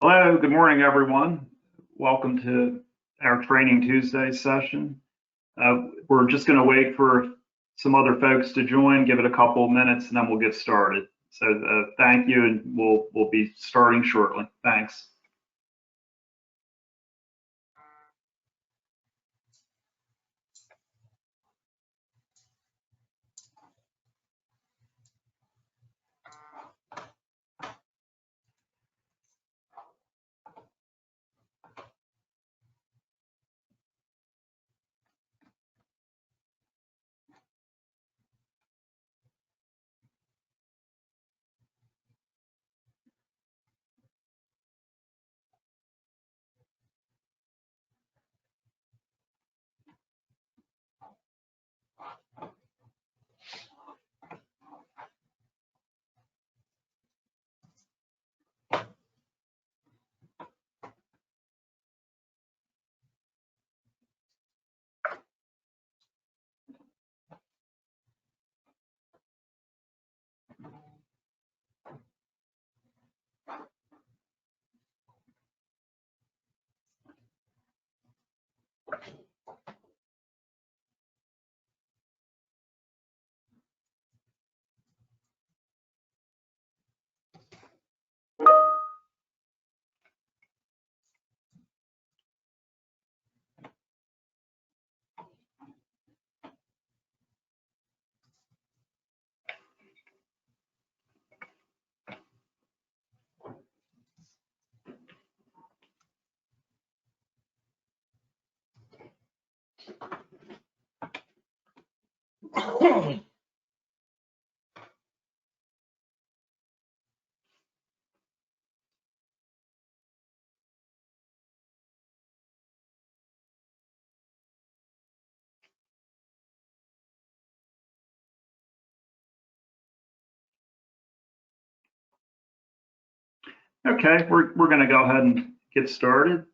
Hello, good morning, everyone. Welcome to our Training Tuesday session. We're just going to wait for some other folks to join, give it a couple of minutes, and then we'll get started. So thank you, and we'll be starting shortly. Thanks. Okay, we're going to go ahead and get started.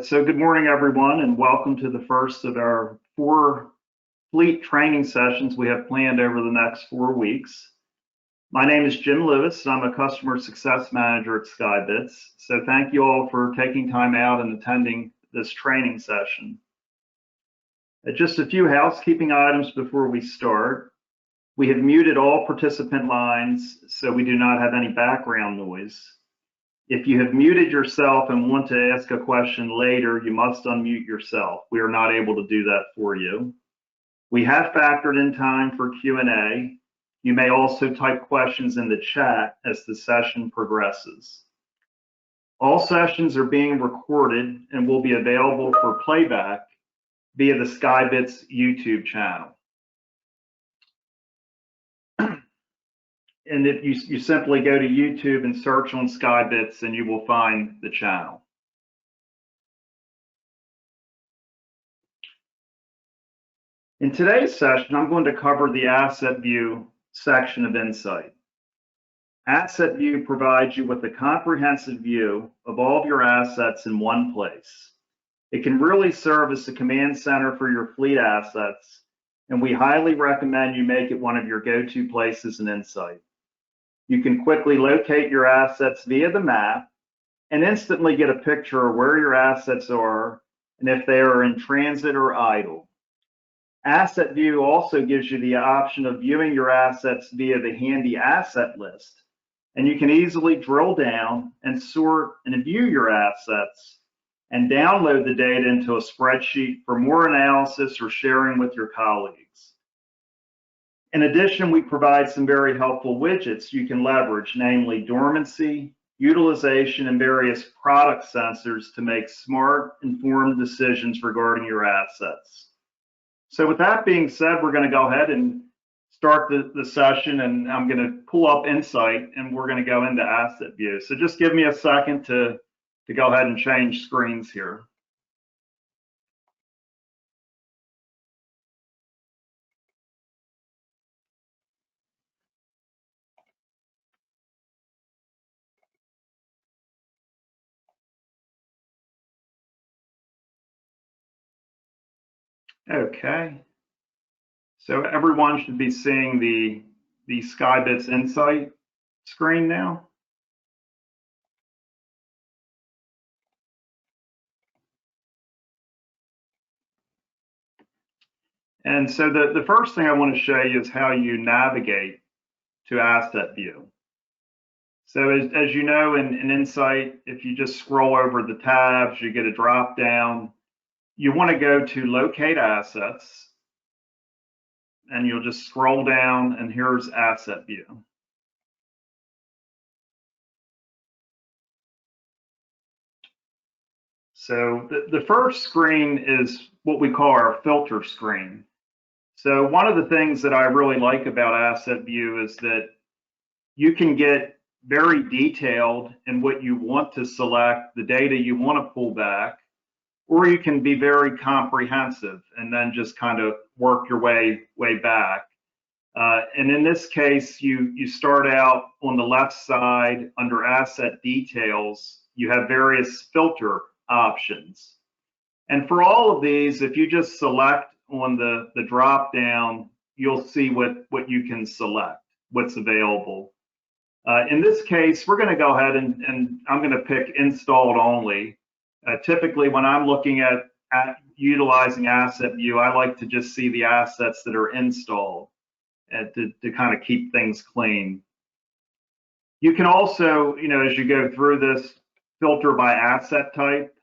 So good morning, everyone, and welcome to the first of our 4 fleet training sessions we have planned over the next 4 weeks. My name is Jim Lewis, and I'm a customer success manager at SkyBitz. So thank you all for taking time out and attending this training session. Just a few housekeeping items before we start. We have muted all participant lines so we do not have any background noise. If you have muted yourself and want to ask a question later, you must unmute yourself. We are not able to do that for you. We have factored in time for Q&A. You may also type questions in the chat as the session progresses. All sessions are being recorded and will be available for playback via the SkyBitz YouTube channel. And if you simply go to YouTube and search on SkyBitz, and you will find the channel. In today's session, I'm going to cover the Asset View section of Insight. Asset View provides you with a comprehensive view of all of your assets in one place. It can really serve as the command center for your fleet assets, and we highly recommend you make it one of your go-to places in Insight. You can quickly locate your assets via the map and instantly get a picture of where your assets are and if they are in transit or idle. Asset View also gives you the option of viewing your assets via the handy asset list, and you can easily drill down and sort and view your assets and download the data into a spreadsheet for more analysis or sharing with your colleagues. In addition, we provide some very helpful widgets you can leverage, namely dormancy, utilization, and various product sensors to make smart, informed decisions regarding your assets. So with that being said, we're going to go ahead and start the session, and I'm going to pull up Insight, and we're going to go into Asset View. So just give me a second to go ahead and change screens here. Okay. So everyone should be seeing the SkyBitz Insight screen now. And so the first thing I want to show you is how you navigate to Asset View. So as you know, in Insight, if you just scroll over the tabs, you get a drop down. You want to go to Locate Assets, and you'll just scroll down, and here's Asset View. So the first screen is what we call our filter screen. So one of the things that I really like about Asset View is that you can get very detailed in what you want to select, the data you want to pull back, or you can be very comprehensive and then just kind of work your way back. And in this case, you start out on the left side under Asset Details. You have various filter options. And for all of these, if you just select on the drop down, you'll see what you can select, what's available. In this case, we're going to go ahead and I'm going to pick installed only. Typically, when I'm looking at utilizing Asset View, I like to just see the assets that are installed and to kind of keep things clean. You can also, as you go through this, filter by asset type.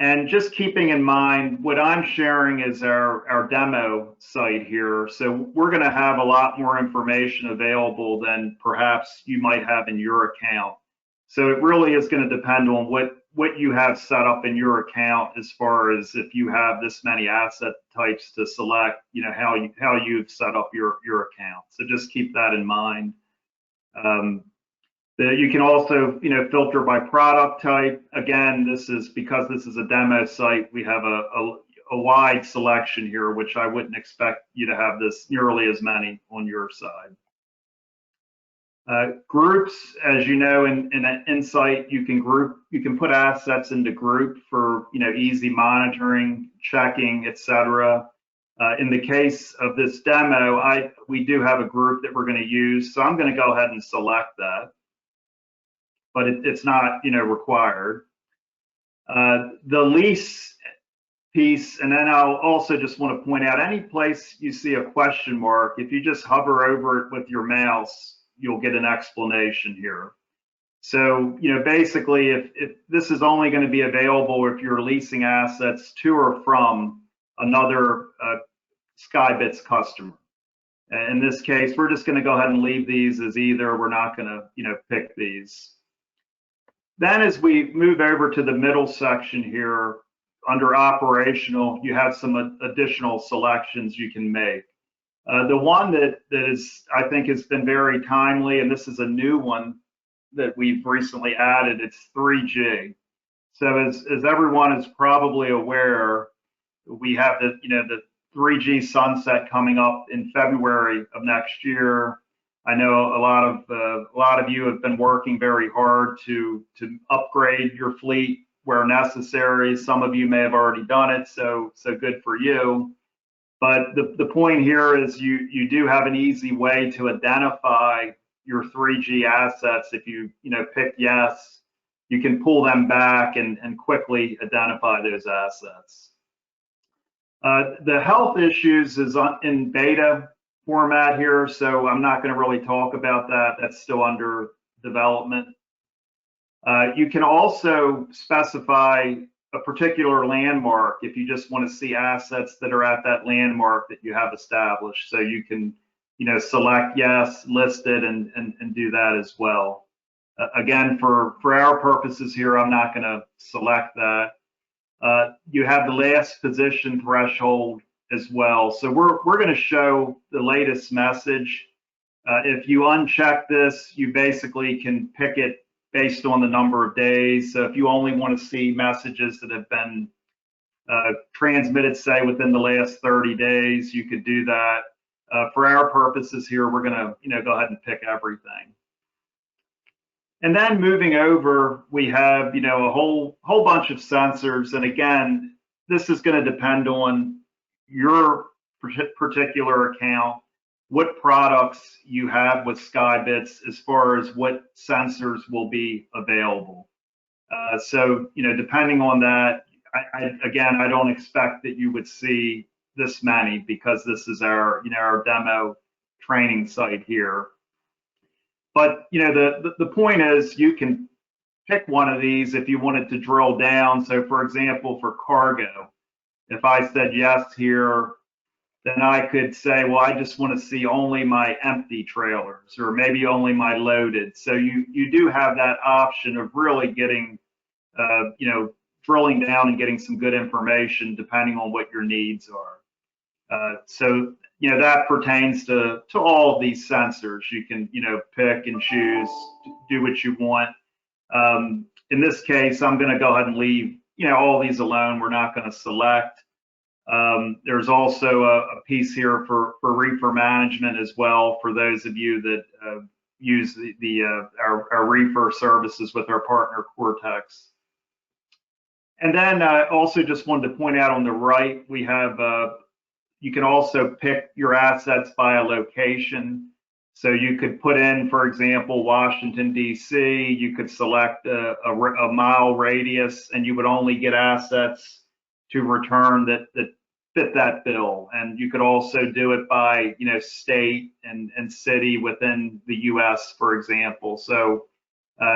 And just keeping in mind, what I'm sharing is our demo site here. So we're going to have a lot more information available than perhaps you might have in your account. So it really is going to depend on what you have set up in your account as far as if you have this many asset types to select, how you've set up your account. So just keep that in mind. You can also, filter by product type. Again, because this is a demo site, we have a wide selection here, which I wouldn't expect you to have this nearly as many on your side. Groups, as you know, in Insight, you can put assets into group for, easy monitoring, checking, etc. In the case of this demo, we do have a group that we're going to use, so I'm going to go ahead and select that. But it's not, required. The lease piece, and then I'll also just want to point out, any place you see a question mark, if you just hover over it with your mouse, you'll get an explanation here. So, basically, if this is only going to be available if you're leasing assets to or from another SkyBitz customer. In this case, we're just going to go ahead and leave these as either. We're not going to, pick these. Then as we move over to the middle section here, under operational, you have some additional selections you can make. The one that I think has been very timely, and this is a new one that we've recently added, it's 3G. So as everyone is probably aware, we have the 3G sunset coming up in February of next year. I know a lot of you have been working very hard to upgrade your fleet where necessary. Some of you may have already done it, so good for you. But the point here is you do have an easy way to identify your 3G assets. If you pick yes, you can pull them back and quickly identify those assets. The health issues is in beta format here, so I'm not going to really talk about that. That's still under development. You can also specify a particular landmark if you just want to see assets that are at that landmark that you have established. So you can, select yes, list it, and do that as well. Again, for our purposes here, I'm not going to select that. You have the last position threshold as well. So we're going to show the latest message. If you uncheck this, you basically can pick it based on the number of days. So if you only want to see messages that have been transmitted, say, within the last 30 days, you could do that. For our purposes here, we're going to go ahead and pick everything. And then moving over, we have a whole bunch of sensors. And again, this is going to depend on your particular account, what products you have with SkyBitz as far as what sensors will be available. So depending on that, I don't expect that you would see this many because this is our, our demo training site here. But, the point is you can pick one of these if you wanted to drill down. So for example, for cargo, if I said yes here, then I could say, well, I just want to see only my empty trailers or maybe only my loaded. So you do have that option of really getting, drilling down and getting some good information depending on what your needs are. So, that pertains to all of these sensors. You can, pick and choose, do what you want. In this case, I'm going to go ahead and leave, all these alone. We're not going to select. There's also a piece here for reefer management as well for those of you that use our reefer services with our partner Cortex. And then also just wanted to point out on the right, we have, you can also pick your assets by a location. So you could put in, for example, Washington, D.C. You could select a mile radius and you would only get assets to return that fit that bill. And you could also do it by, state and city within the U.S., for example. So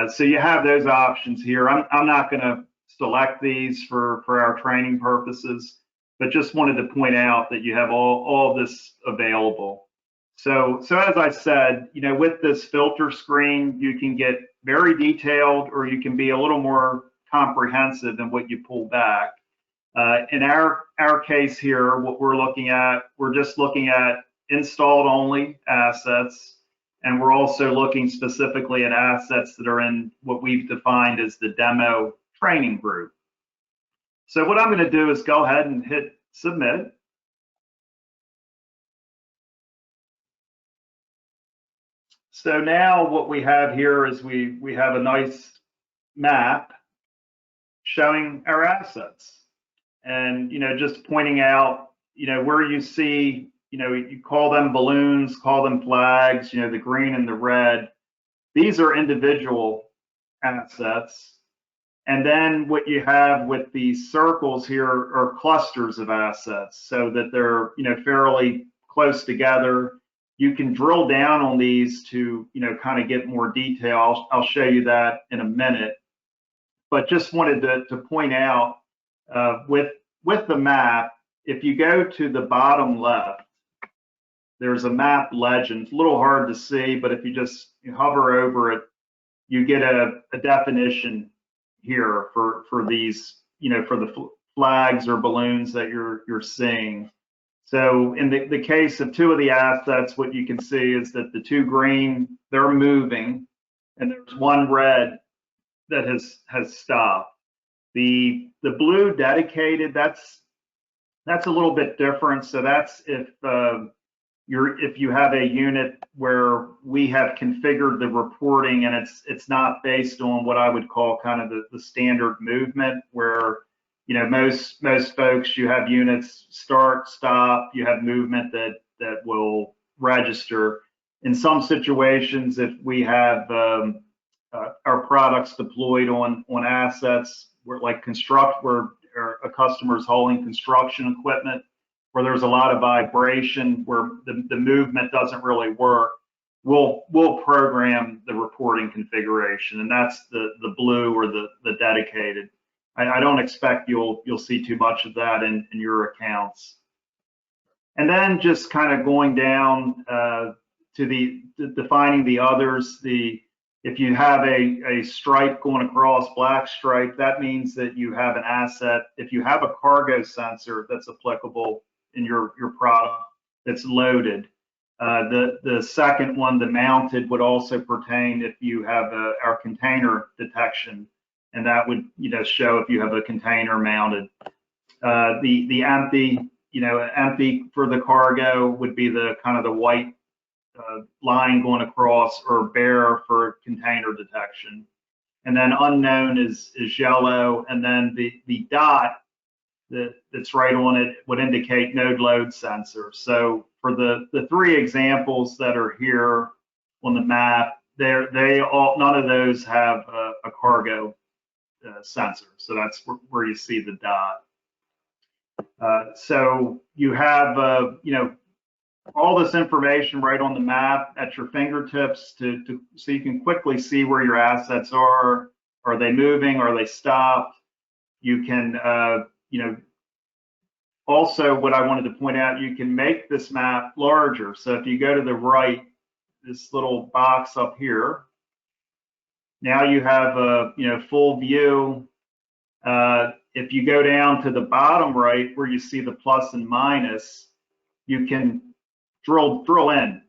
so you have those options here. I'm not going to select these for our training purposes, but just wanted to point out that you have all this available. So as I said, with this filter screen, you can get very detailed or you can be a little more comprehensive than what you pull back. In our case here, what we're just looking at installed only assets, and we're also looking specifically at assets that are in what we've defined as the demo training group. So what I'm going to do is go ahead and hit submit. So now what we have here is we have a nice map showing our assets. And, just pointing out, where you see, you call them balloons, call them flags, the green and the red. These are individual assets. And then what you have with these circles here are clusters of assets so that they're, fairly close together. You can drill down on these to, kind of get more detail. I'll show you that in a minute. But just wanted to point out with the map, if you go to the bottom left, there's a map legend. It's a little hard to see, but if you just hover over it, you get a definition here for these, for the flags or balloons that you're seeing. So in the case of two of the assets, what you can see is that the two green, they're moving, and there's one red that has stopped. The blue dedicated, that's a little bit different. So that's if you have a unit where we have configured the reporting and it's not based on what I would call kind of the standard movement where most folks, you have units start, stop, you have movement that will register. In some situations, if we have our products deployed on assets where a customer's hauling construction equipment, where there's a lot of vibration, where the movement doesn't really work, we'll program the reporting configuration, and that's the blue or the dedicated. I don't expect you'll see too much of that in your accounts. And then just kind of going down to defining the others, if you have a stripe going across, black stripe, that means that you have an asset. If you have a cargo sensor that's applicable in your product that's loaded, the second one, the mounted, would also pertain if you have our container detection, and that would show if you have a container mounted. The empty, empty for the cargo would be the kind of the white line going across, or bare for container detection. And then unknown is yellow, and then the dot that's right on it would indicate node load sensor. So for the three examples that are here on the map, none of those have a cargo sensor. So that's where you see the dot. So you have, all this information right on the map at your fingertips so you can quickly see where your assets are. Are they moving? Are they stopped? You can, also what I wanted to point out, you can make this map larger. So if you go to the right, this little box up here, now you have a full view. If you go down to the bottom right where you see the plus and minus, you can drill in,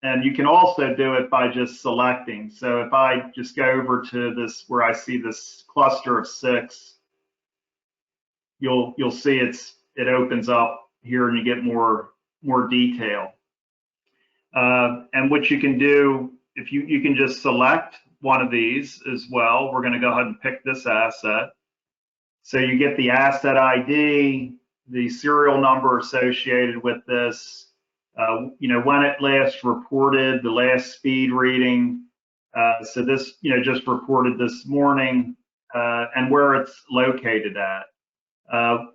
and you can also do it by just selecting. So if I just go over to this where I see this cluster of 6, you'll see it opens up here and you get more detail. And what you can do, if you can just select one of these as well. We're going to go ahead and pick this asset. So you get the asset ID, the serial number associated with this, when it last reported, the last speed reading. So this, just reported this morning, and where it's located at.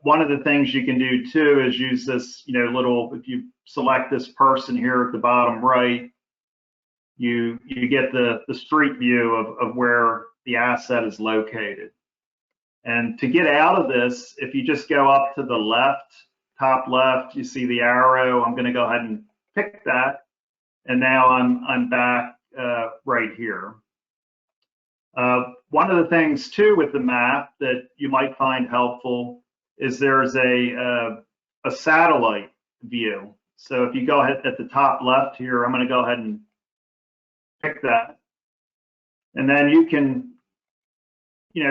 One of the things you can do too is use this, if you select this person here at the bottom right, you get the street view of where the asset is located. And to get out of this, if you just go up to the left, top left, you see the arrow. I'm going to go ahead and pick that, and now I'm back right here. One of the things too with the map that you might find helpful is there's a satellite view. So if you go ahead at the top left here, I'm going to go ahead and pick that, and then you can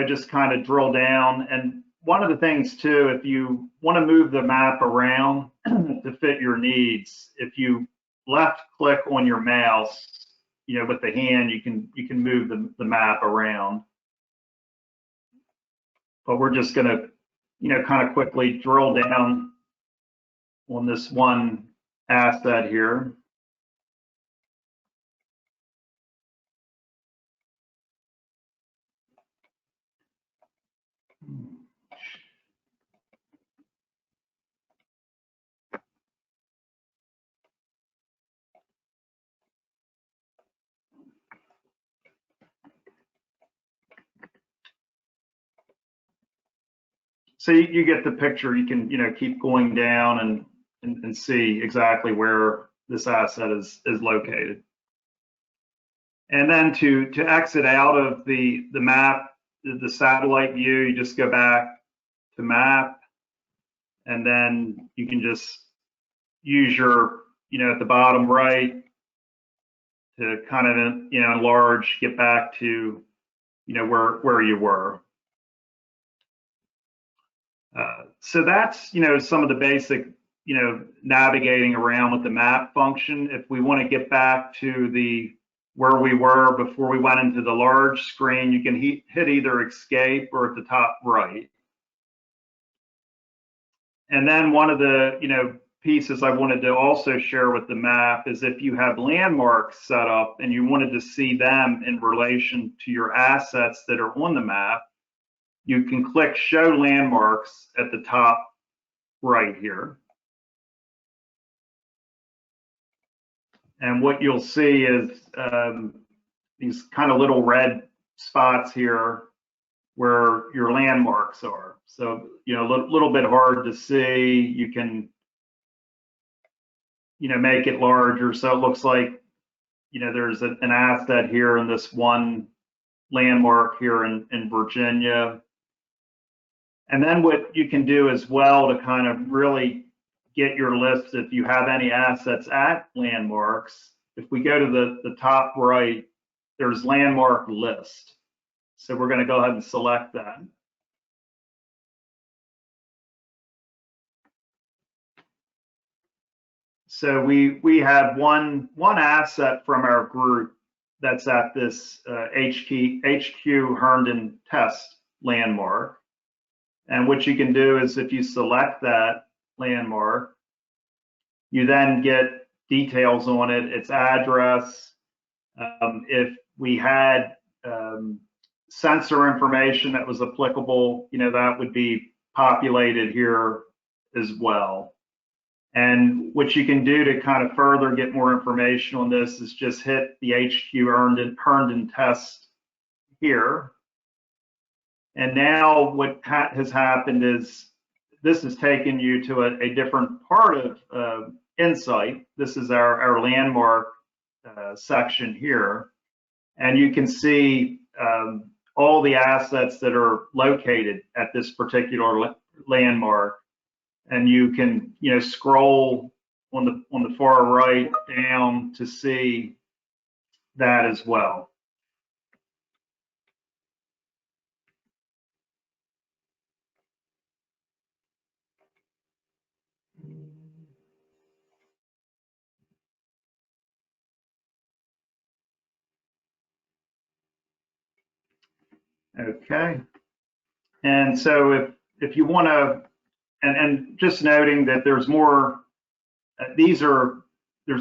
just kind of drill down. And one of the things too, if you want to move the map around to fit your needs, if you left click on your mouse, with the hand, you can move the map around. But we're just going to, kind of quickly drill down on this one asset here. So you get the picture. You can keep going down and see exactly where this asset is located. And then to exit out of the map, the satellite view, you just go back to map, and then you can just use your at the bottom right to kind of enlarge, get back to where you were. So that's some of the basic navigating around with the map function. If we want to get back to where we were before we went into the large screen, you can hit either escape or at the top right. And then one of the pieces I wanted to also share with the map is if you have landmarks set up and you wanted to see them in relation to your assets that are on the map, you can click Show Landmarks at the top right here. And what you'll see is these kind of little red spots here where your landmarks are. So, a little bit hard to see. You can, make it larger. So it looks like, there's an asset here in this one landmark here in Virginia. And then what you can do as well to kind of really get your list, if you have any assets at landmarks, if we go to the top right, there's landmark list. So we're going to go ahead and select that. So we have one asset from our group that's at this HQ Herndon Test landmark. And what you can do is if you select that landmark, you then get details on it, its address. If we had sensor information that was applicable, that would be populated here as well. And what you can do to kind of further get more information on this is just hit the HQ Herndon test here. And now what has happened is this has taken you to a different part of Insight. This is our landmark section here. And you can see all the assets that are located at this particular landmark. And you can, scroll on the far right down to see that as well. Okay. And so if you want to, and just noting that there's more, there's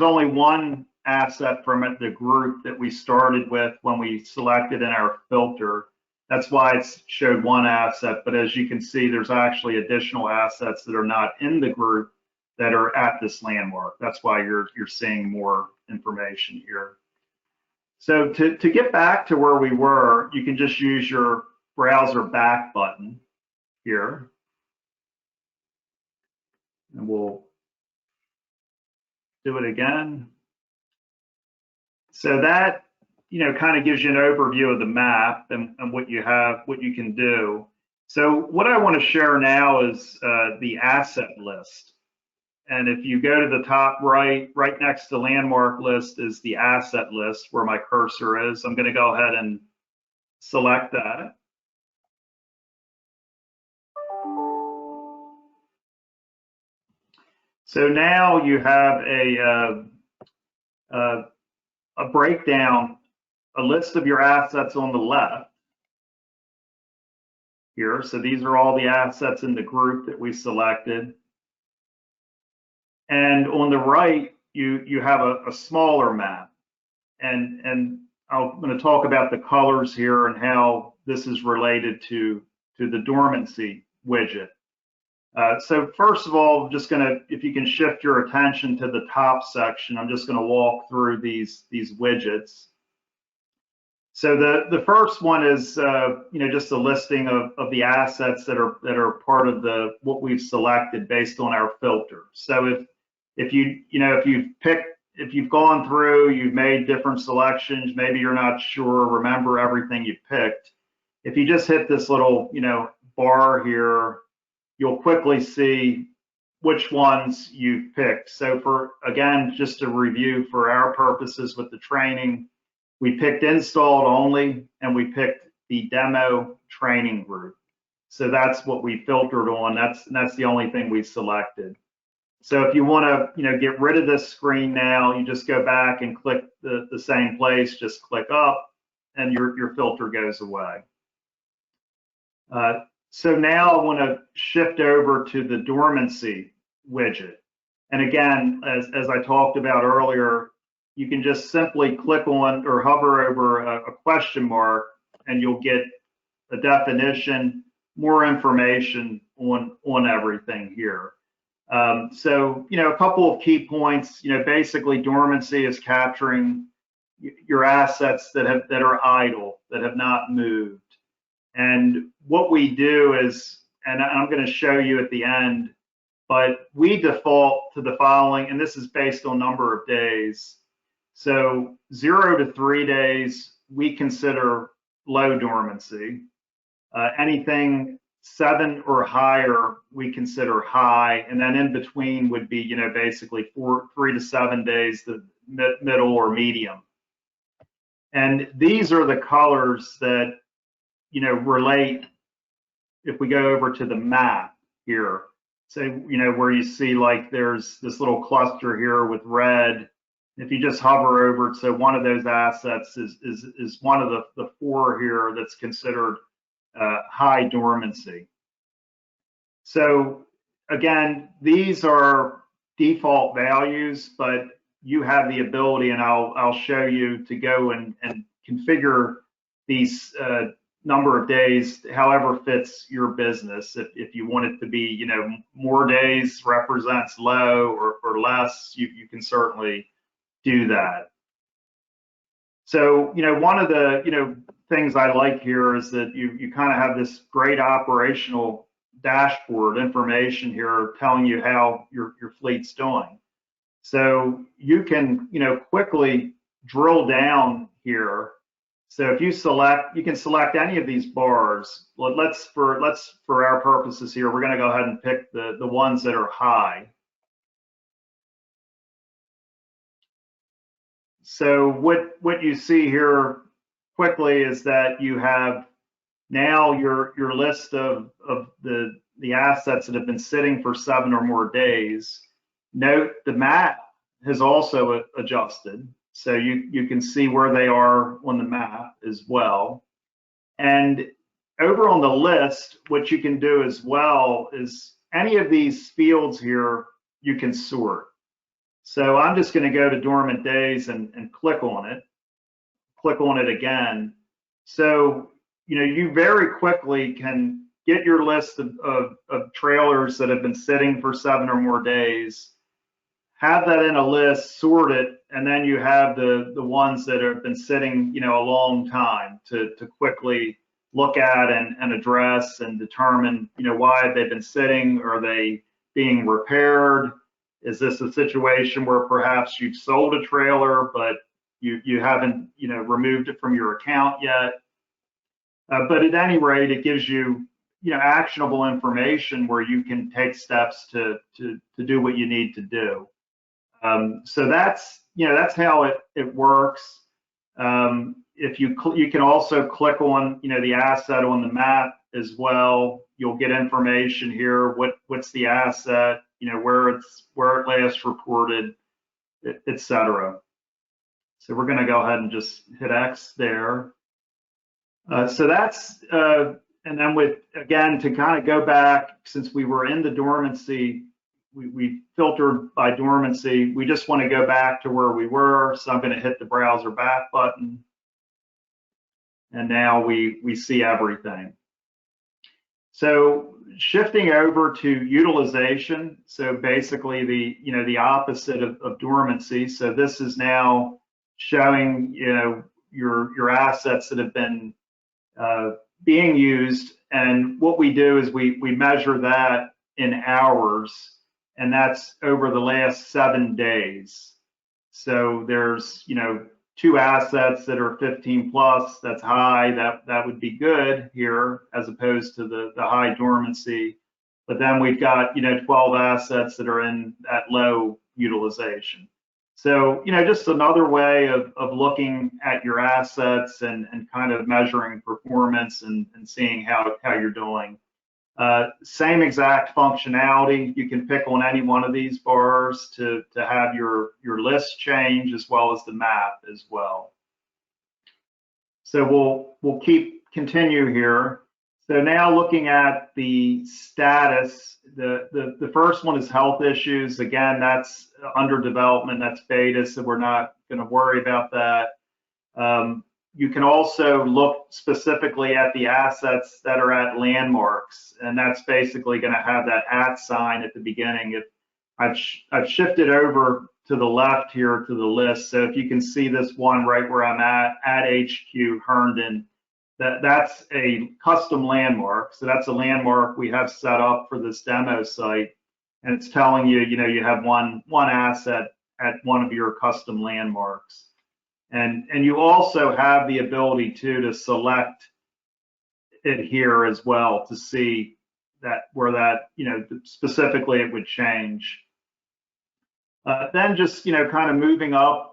only one asset from the group that we started with when we selected in our filter. That's why it showed one asset, but as you can see, there's actually additional assets that are not in the group that are at this landmark. That's why you're seeing more information here. So to get back to where we were, you can just use your browser back button here. And we'll do it again. So that, kind of gives you an overview of the map and what you have, what you can do. So what I want to share now is the asset list. And if you go to the top right next to landmark list is the asset list where my cursor is. I'm going to go ahead and select that. So now you have a breakdown, a list of your assets on the left here. So these are all the assets in the group that we selected. And on the right, you have a smaller map. And I'm going to talk about the colors here and how this is related to the dormancy widget. So first of all, just if you can shift your attention to the top section, I'm just going to walk through these widgets. So the first one is just a listing of the assets that are part of what we've selected based on our filter. So if you've gone through, you've made different selections, maybe you're not sure, remember everything you picked. If you just hit this little bar here, you'll quickly see which ones you've picked. So again, just to review for our purposes with the training, we picked installed only, and we picked the demo training group. So that's what we filtered on. That's the only thing we selected. So if you want to, get rid of this screen now, you just go back and click the same place, just click up, and your filter goes away. So now I want to shift over to the dormancy widget. And again, as I talked about earlier, you can just simply click on or hover over a question mark, and you'll get a definition, more information on everything here. So, a couple of key points, basically dormancy is capturing your assets that are idle, that have not moved. And what we do is, and I'm going to show you at the end, but we default to the following, and this is based on number of days. So 0 to 3 days, we consider low dormancy. Anything 7 or higher, we consider high, and then in between would be, basically 3 to 7 days, the middle or medium. And these are the colors that, relate. If we go over to the map here, say, where you see like there's this little cluster here with red. If you just hover over it, so one of those assets is one of the 4 here that's considered high dormancy. So again, these are default values, but you have the ability, and I'll show you, to go and configure these number of days, however fits your business. If you want it to be, more days represents low or less, you can certainly do that. So, one of the, things I like here is that you kind of have this great operational dashboard information here telling you how your fleet's doing. So you can, quickly drill down here. So if you can select any of these bars. Let's for our purposes here, we're going to go ahead and pick the ones that are high. So what you see here quickly is that you have now your list of the assets that have been sitting for 7 or more days. Note the map has also adjusted, so you can see where they are on the map as well. And over on the list, what you can do as well is any of these fields here you can sort. So I'm just going to go to dormant days and click on it again. So you very quickly can get your list of trailers that have been sitting for 7 or more days, have that in a list, sort it, and then you have the ones that have been sitting a long time to quickly look at and address and determine why they've been sitting. Are they being repaired? Is this a situation where perhaps you've sold a trailer but you haven't removed it from your account yet? But at any rate, it gives you actionable information where you can take steps to do what you need to do. So that's how it works. If you can also click on the asset on the map as well. You'll get information here. What's the asset? Where it last reported, etc. So we're going to go ahead and just hit X there. So that's and then again to kind of go back, since we were in the dormancy, we filtered by dormancy. We just want to go back to where we were. So I'm going to hit the browser back button, and now we see everything. So shifting over to utilization, so basically the opposite of dormancy. So this is now showing your assets that have been being used, and what we do is we measure that in hours, and that's over the last 7 days. So there's 2 assets that are 15 plus. That's high. That would be good here as opposed to the high dormancy. But then we've got 12 assets that are in that low utilization. So just another way of looking at your assets and kind of measuring performance and seeing how you're doing. Same exact functionality. You can pick on any one of these bars to have your list change as well as the map as well. So we'll continue here. So now looking at the status, the first one is health issues. Again, that's under development, that's beta, so we're not going to worry about that. You can also look specifically at the assets that are at landmarks, and that's basically going to have that @ sign at the beginning. If I've shifted over to the left here to the list, so if you can see this one right where I'm at HQ Herndon, that's a custom landmark. So that's a landmark we have set up for this demo site, and it's telling you, you have one asset at one of your custom landmarks. And you also have the ability to select it here as well to see where that specifically it would change. Then just kind of moving up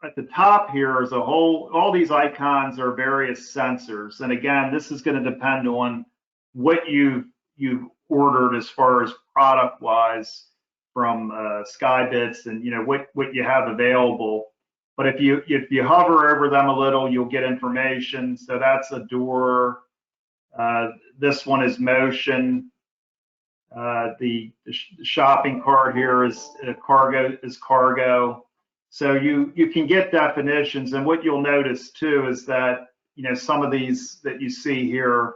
at the top here is all these icons are various sensors, and again, this is going to depend on what you've ordered as far as product wise from SkyBitz and what you have available. But if you hover over them a little, you'll get information. So that's a door. This one is motion. The shopping cart here is cargo. So you can get definitions, and what you'll notice too is that some of these that you see here,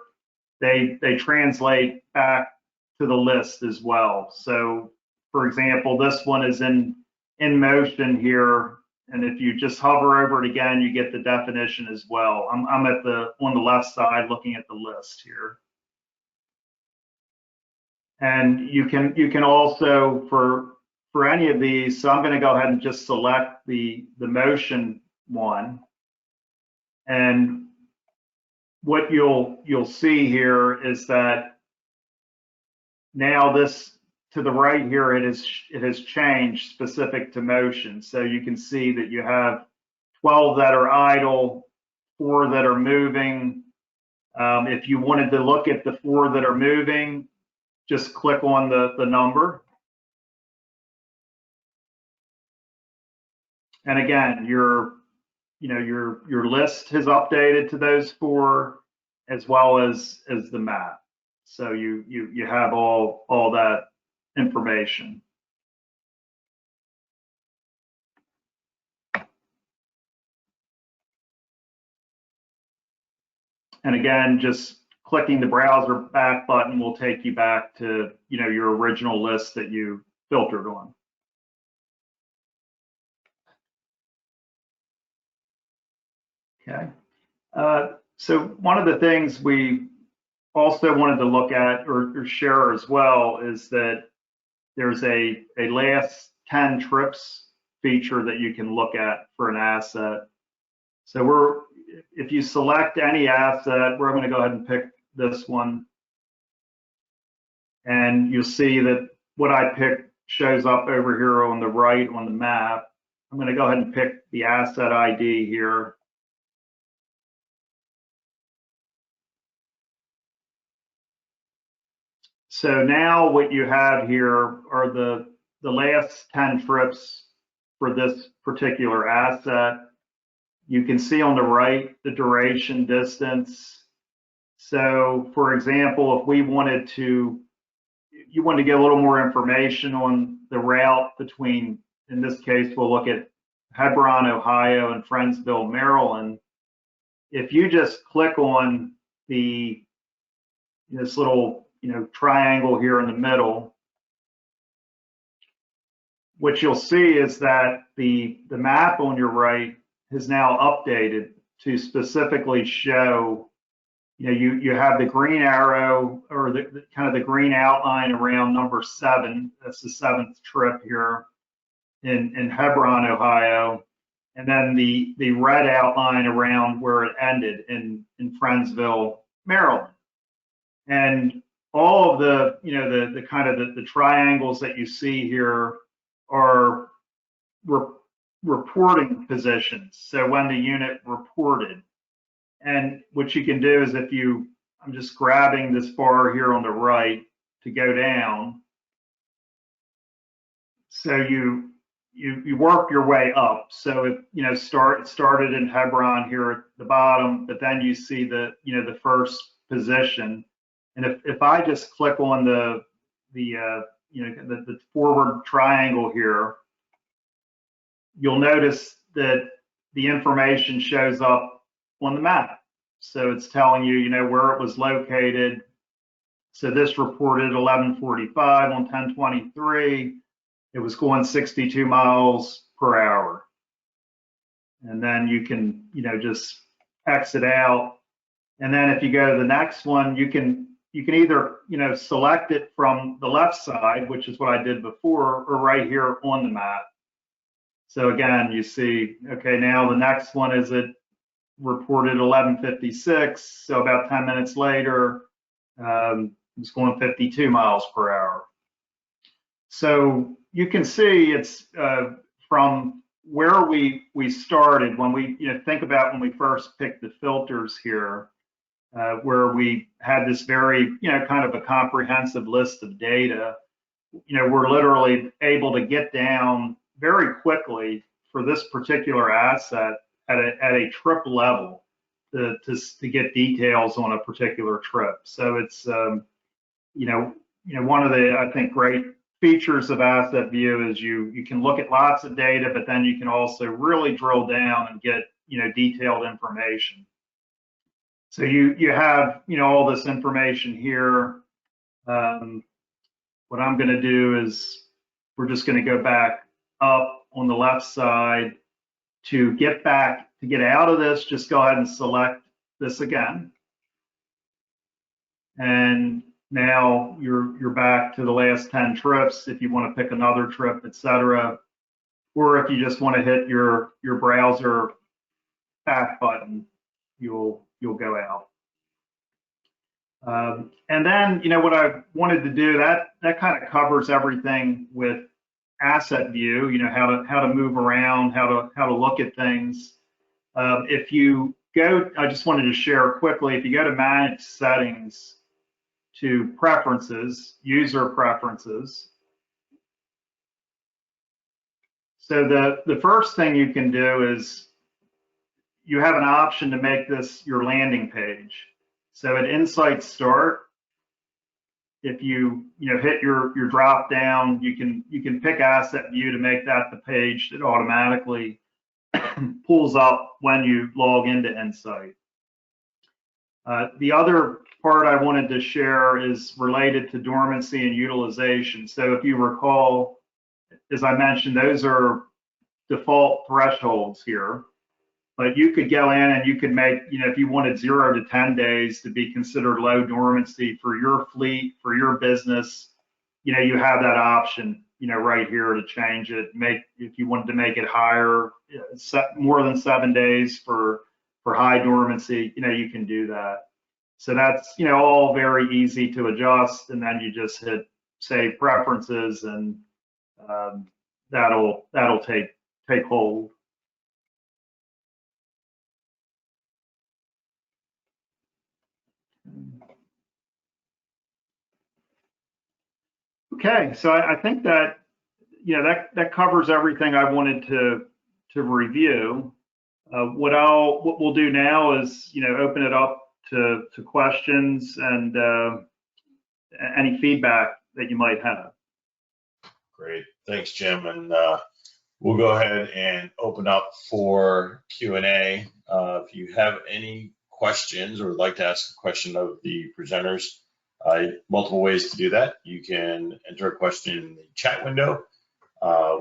they translate back to the list as well. So for example, this one is in motion here. And if you just hover over it again, you get the definition as well. I'm on the left side looking at the list here. And you can also, for any of these, so I'm going to go ahead and just select the motion one. And what you'll see here is that now this to the right here, it has changed specific to motion. So you can see that you have 12 that are idle, 4 that are moving. If you wanted to look at the 4 that are moving, just click on the number. And again, your list has updated to those 4, as well as the map. So you have all that information. And again, just clicking the browser back button will take you back to your original list that you filtered on. Okay. So one of the things we also wanted to look at or share as well is that there's a last 10 trips feature that you can look at for an asset. So if you select any asset, we're going to go ahead and pick this one. And you'll see that what I picked shows up over here on the right on the map. I'm going to go ahead and pick the asset ID here. So now what you have here are the last 10 trips for this particular asset. You can see on the right the duration, distance. So for example, if you wanted to get a little more information on the route between, in this case, we'll look at Hebron, Ohio and Friendsville, Maryland. If you just click on this little triangle here in the middle, what you'll see is that the map on your right is now updated to specifically show, you have the green arrow or the kind of the green outline around number 7. That's the 7th trip here in Hebron, Ohio, and then the red outline around where it ended in Friendsville, Maryland. And all of the kind of the triangles that you see here are reporting positions. So when the unit reported, and what you can do is I'm just grabbing this bar here on the right to go down. So you work your way up. So it started in Hebron here at the bottom, but then you see the first position. And if I just click on the forward triangle here, you'll notice that the information shows up on the map. So it's telling you, where it was located. So this reported 11:45 on 10/23. It was going 62 miles per hour. And then you can, just exit out. And then if you go to the next one, you can either, select it from the left side, which is what I did before, or right here on the map. So again, you see, okay, now the next one is it reported 11:56. So about 10 minutes later, it's going 52 miles per hour. So you can see it's from where we started when we think about when we first picked the filters here, where we had this very kind of a comprehensive list of data. We're literally able to get down very quickly for this particular asset at a trip level to get details on a particular trip. So it's one of the, I think, great features of Asset View is you can look at lots of data, but then you can also really drill down and get detailed information. So you have, all this information here. What I'm going to do is we're just going to go back up on the left side. To get out of this, just go ahead and select this again. And now you're back to the last 10 trips if you want to pick another trip, etc. Or if you just want to hit your browser back button, you'll go out. And then, what I wanted to do, that kind of covers everything with asset view, how to move around, how to look at things. If you go, I just wanted to share quickly, if you go to manage settings to preferences, user preferences. So the first thing you can do is you have an option to make this your landing page. So at Insight Start, if you hit your drop down, you can pick Asset View to make that the page that automatically pulls up when you log into Insight. The other part I wanted to share is related to dormancy and utilization. So if you recall, as I mentioned, those are default thresholds here. But you could go in and you could make, if you wanted 0 to 10 days to be considered low dormancy for your fleet, for your business, you have that option, right here to change it. If you wanted to make it higher, more than 7 days for high dormancy, you can do that. So that's, all very easy to adjust. And then you just hit save preferences and that'll take hold. Okay, so I think that that covers everything I wanted to review. What we'll do now is open it up to questions and any feedback that you might have. Great, thanks, Jim, and we'll go ahead and open up for Q&A. If you have any questions or would like to ask a question of the presenters, multiple ways to do that. You can enter a question in the chat window.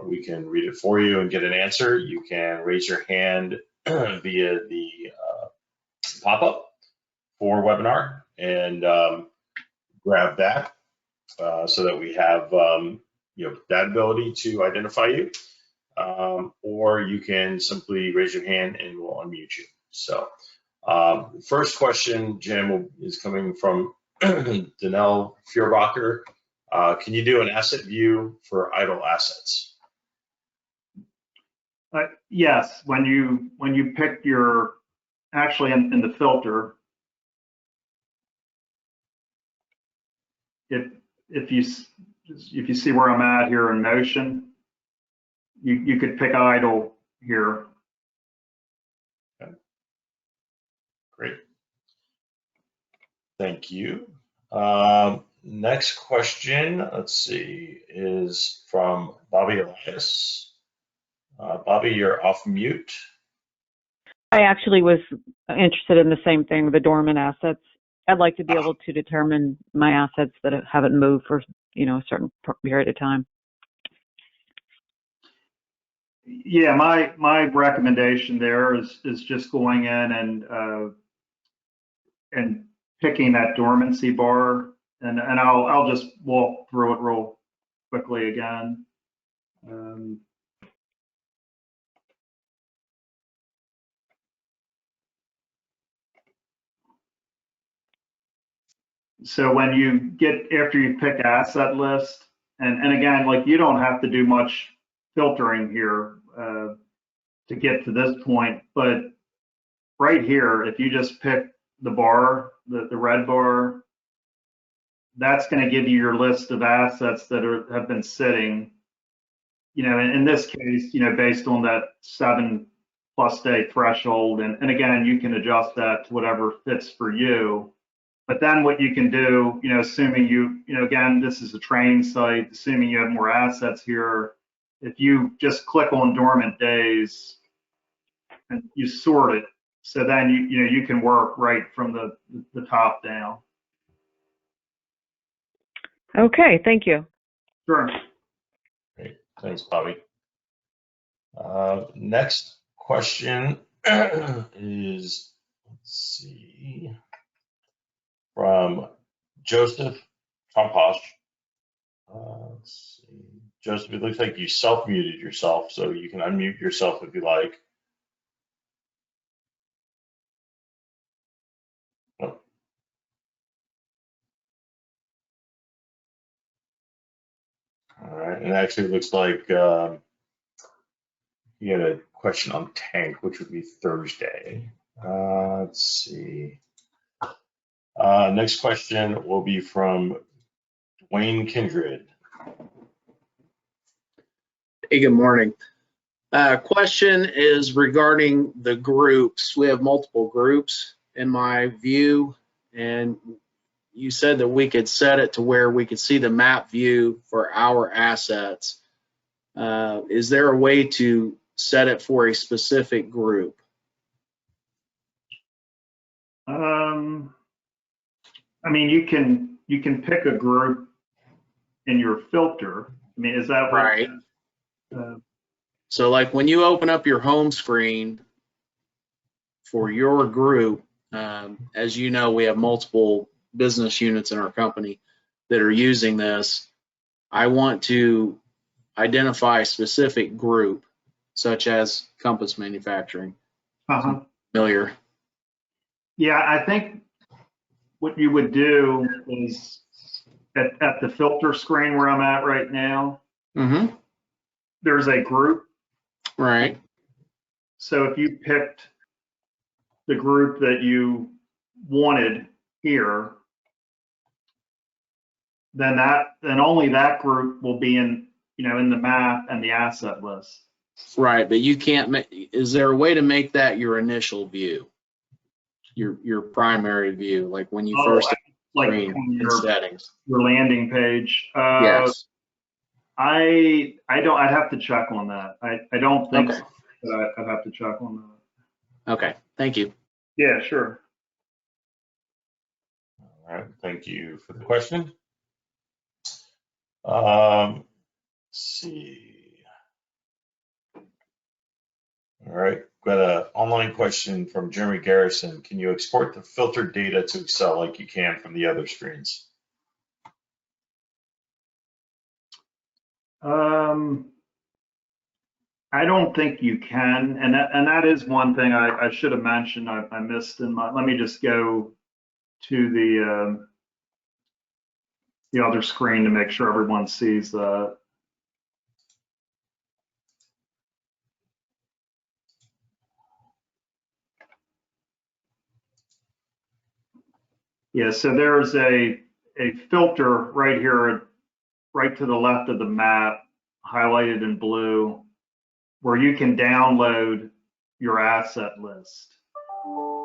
We can read it for you and get an answer. You can raise your hand via the pop-up for webinar and grab that so that we have that ability to identify you. Or you can simply raise your hand and we'll unmute you. So first question, Jim, is coming from Danelle Furbacher. Can you do an asset view for idle assets? Yes, when you pick your, actually in the filter, if you see where I'm at here in motion, you could pick idle here. Okay. Great. Thank you. Next question, let's see, is from Bobby Elias. Bobby, you're off mute. I actually was interested in the same thing, the dormant assets. I'd like to be able to determine my assets that haven't moved for a certain period of time. Yeah, my recommendation there is just going in and picking that dormancy bar, and I'll just walk through it real quickly again. So when you get, after you pick asset list, and again, like you don't have to do much filtering here to get to this point, but right here, if you just pick the bar, the red bar, that's going to give you your list of assets that have been sitting. In this case, based on that 7+ day threshold, and again, you can adjust that to whatever fits for you. But then what you can do, assuming again, this is a training site, assuming you have more assets here, if you just click on dormant days and you sort it, So then you can work right from the top down. Okay, thank you. Sure. Great. Thanks, Bobby. Next question is, let's see, from Joseph Tomposh. Let's see. Joseph, it looks like you self-muted yourself, so you can unmute yourself if you like. Oh. All right, and actually it looks like you had a question on tank, which would be Thursday. Let's see. Next question will be from Dwayne Kindred. Hey, good morning. Question is regarding the groups. We have multiple groups in my view, and you said that we could set it to where we could see the map view for our assets. Is there a way to set it for a specific group? I mean, you can pick a group in your filter. I mean, is that what? Right. So like when you open up your home screen for your group, as you know, we have multiple business units in our company that are using this. I want to identify a specific group, such as Compass Manufacturing. Uh-huh. Familiar? Yeah, I think what you would do is at the filter screen where I'm at right now, Mm-hmm. there's a group. Right. So if you picked the group that you wanted here, then only that group will be in the map and the asset list. Right, but you can't make, is there a way to make that your initial view? Your primary view, like when you first like screen in settings. your landing page. Yes. I don't. I'd have to check on that. I don't think Okay. so, but I'd have to check on that. Okay. Thank you. Yeah, sure. All right, thank you for the question. Let's see. All right, got an online question from Jeremy Garrison. Can you export the filtered data to Excel like you can from the other screens? I don't think you can, and that is one thing I should have mentioned. I missed in my. Let me just go to the other screen to make sure everyone sees that. Yeah, so there's a filter right here, right to the left of the map, highlighted in blue, where you can download your asset list.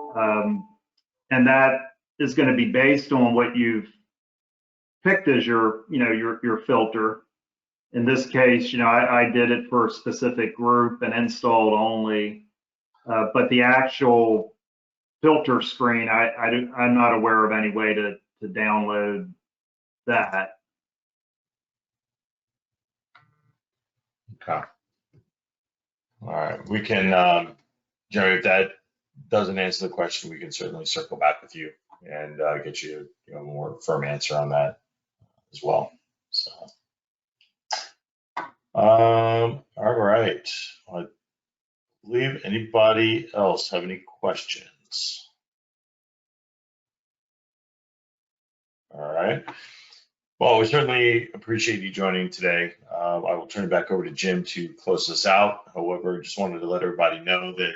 And that is going to be based on what you've picked as your filter. In this case, I did it for a specific group and installed only, but the actual filter screen, I'm not aware of any way to download that. Okay. All right, we can, Jerry, if that doesn't answer the question, we can certainly circle back with you and get you, a more firm answer on that as well. So, all right. I believe anybody else have any questions? All right. Well, we certainly appreciate you joining today. I will turn it back over to Jim to close this out. However, just wanted to let everybody know that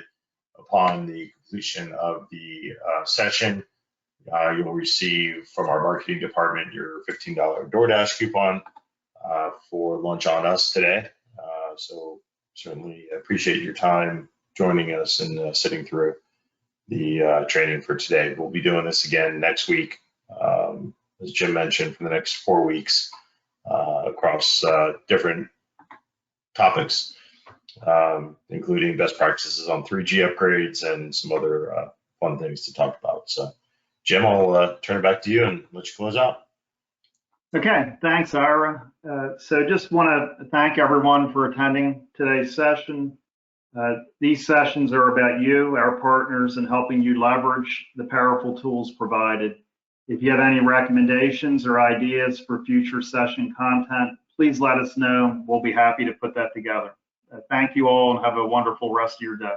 upon the completion of the session, you'll receive from our marketing department your $15 DoorDash coupon for lunch on us today. So certainly appreciate your time joining us and sitting through the training for today. We'll be doing this again next week, as Jim mentioned, for the next 4 weeks across different topics. including best practices on 3G upgrades and some other fun things to talk about. So, Jim, I'll turn it back to you and let you close out. Okay, thanks, Ira. So just want to thank everyone for attending today's session. These sessions are about you, our partners, and helping you leverage the powerful tools provided. If you have any recommendations or ideas for future session content, please let us know. We'll be happy to put that together. Thank you all and have a wonderful rest of your day.